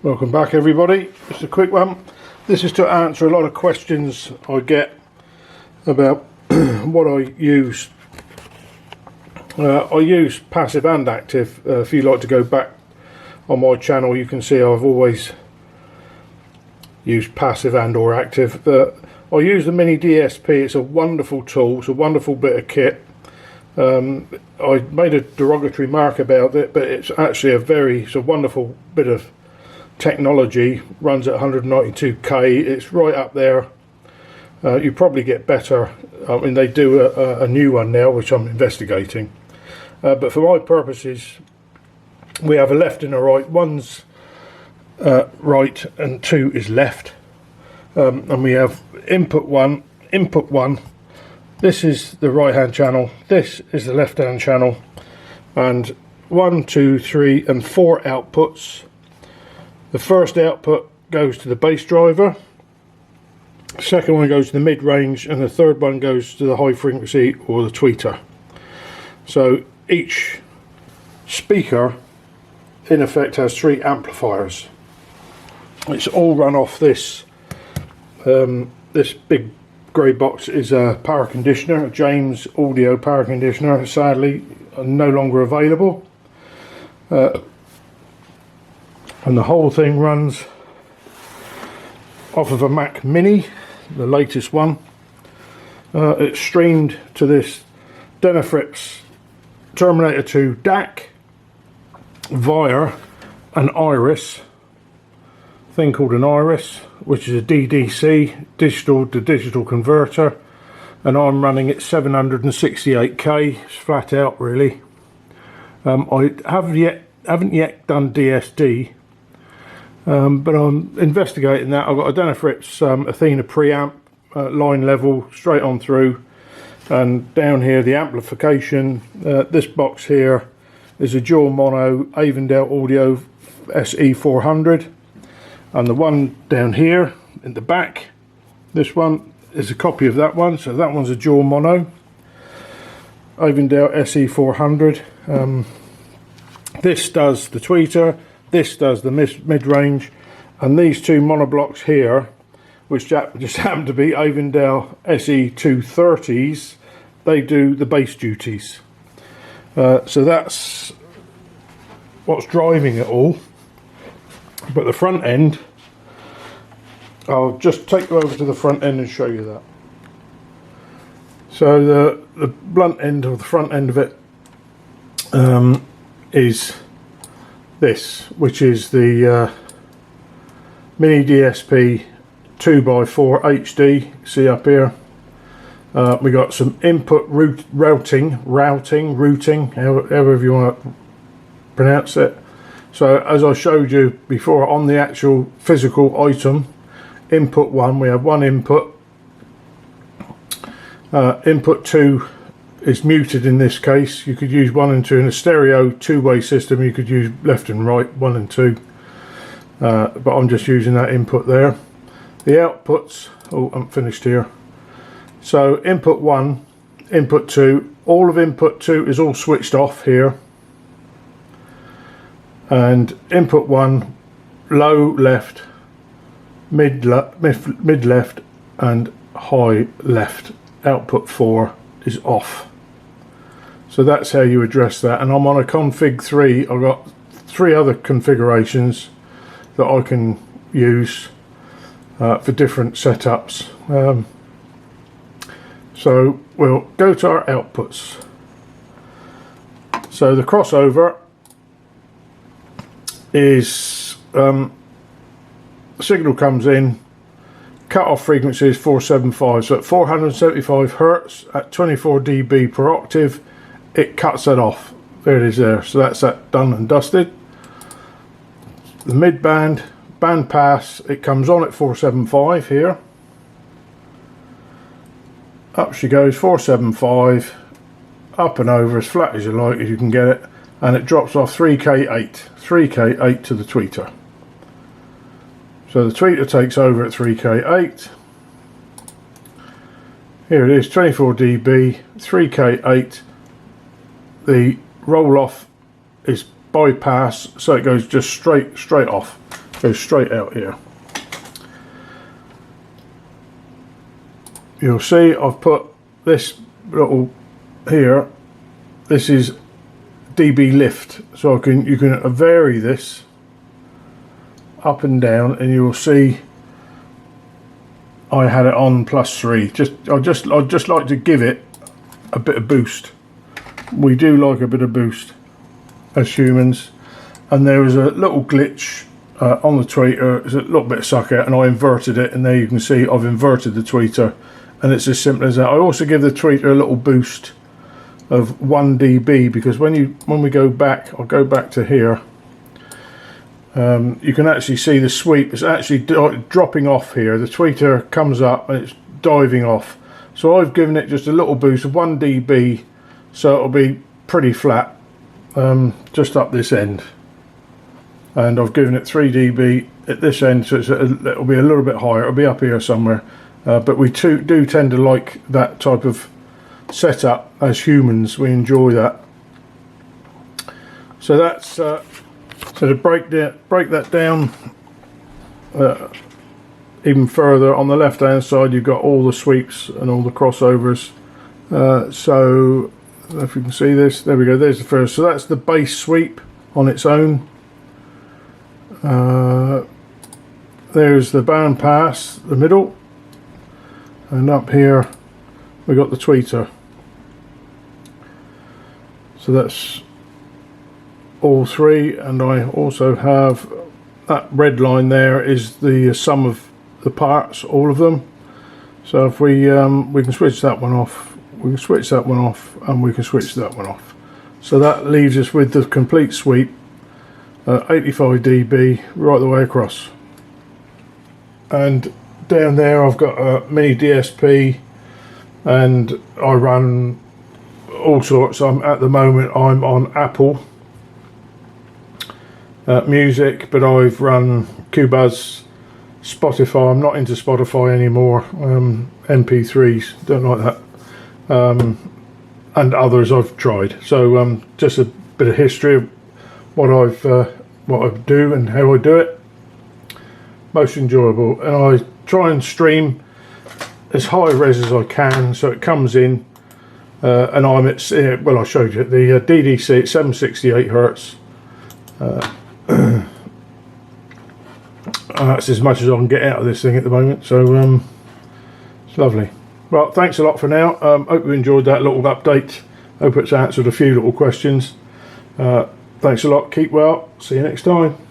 Welcome back everybody. Just a quick one. This is to answer a lot of questions I get about what I use. I use passive and active. If you like to go back on my channel, you can see I've always used passive and or active. I use the Mini DSP. It's a wonderful tool. It's a wonderful bit of kit. I made a derogatory mark about it, but it's actually it's a wonderful bit of technology. Runs at 192k. It's right up there. You probably get better. I mean, they do a new one now, which I'm investigating. But for my purposes, we have a left and a right. One's right and two is left. And we have input one, input one. This is the right hand channel. This is the left hand channel. And 1, 2, 3 and 4 outputs. The first output goes to the bass driver. The second one goes to the mid-range, and the third one goes to the high frequency or the tweeter. So each speaker in effect has 3 amplifiers. It's all run off this. This big grey box is a power conditioner, a James Audio power conditioner, sadly no longer available. And the whole thing runs off of a Mac Mini, the latest one. It's streamed to this Denafrips Terminator 2 DAC via an Iris, thing called an Iris, which is a DDC, digital to digital converter, and I'm running it 768k. It's flat out really. I haven't yet done DSD. But I'm investigating that. I've got a Denafrips Athena preamp, line level straight on through, and down here the amplification. This box here is a dual mono Avondale Audio SE400, and the one down here in the back, this one is a copy of that one, so that one's a dual mono Avondale SE400. This does the tweeter. This does the mid-range, and these 2 monoblocks here, which just happen to be Avondale SE230s, they do the bass duties. So that's what's driving it all. But the front end, I'll just take you over to the front end and show you that. So the blunt end or the front end of it is this, which is the Mini DSP 2x4 HD. See up here, we got some input routing, however you want to pronounce it. So as I showed you before on the actual physical item, input 1, we have one input. Input 2 is muted in this case. You could use 1 and 2 in a stereo 2-way system. You could use left and right, 1 and 2, but I'm just using that input there. The outputs, oh, I'm finished here. So input 1, input 2, all of input 2 is all switched off here, and input 1 low left, mid left and high left. Output 4 is off. So that's how you address that, and I'm on a config 3. I've got 3 other configurations that I can use for different setups. So we'll go to our outputs. So the crossover is signal comes in, cut-off frequency is 475, so at 475 Hertz at 24 dB per octave, it cuts that off. There it is there. So that's that done and dusted. The mid-band, band pass, it comes on at 475 here. Up she goes, 475, up and over as flat as you like, as you can get it, and it drops off 3K8 to the tweeter. So the tweeter takes over at 3K8. Here it is, 24 dB, 3K8. The roll off is bypass, so it goes just straight off. goes straight out here. You'll see I've put this little here, this is dB lift, so you can vary this up and down, and you will see I had it on +3. I'd just like to give it a bit of boost. We do like a bit of boost as humans, and there was a little glitch on the tweeter. There's a little bit of suck out, and I inverted it, and there you can see I've inverted the tweeter, and it's as simple as that. I also give the tweeter a little boost of 1 dB, because when we go back, I'll go back to here, you can actually see the sweep is actually dropping off here. The tweeter comes up and it's diving off, so I've given it just a little boost of 1 dB, so it'll be pretty flat just up this end, and I've given it 3 dB at this end, so it'll be a little bit higher. It'll be up here somewhere, but we do tend to like that type of setup as humans. We enjoy that. So that's so to break that down even further, on the left hand side you've got all the sweeps and all the crossovers. So if you can see this, there we go, there's the first. So that's the bass sweep on its own. There's the band pass, the middle, and up here we got the tweeter. So that's all three, and I also have that red line there is the sum of the parts, all of them. So if we can switch that one off, we can switch that one off, and we can switch that one off. So that leaves us with the complete sweep, 85 dB right the way across. And down there I've got a mini DSP, and I run all sorts. At the moment I'm on Apple Music, but I've run Qobuz, Spotify. I'm not into Spotify anymore. MP3s, don't like that, and others I've tried. So just a bit of history of what I do and how I do it. Most enjoyable, and I try and stream as high res as I can, so it comes in, and I'm at, well, I showed you the DDC at 768 Hertz. That's as much as I can get out of this thing at the moment, so it's lovely. Well, thanks a lot for now. Hope you enjoyed that little update. Hope it's answered a few little questions. Thanks a lot, keep well, see you next time.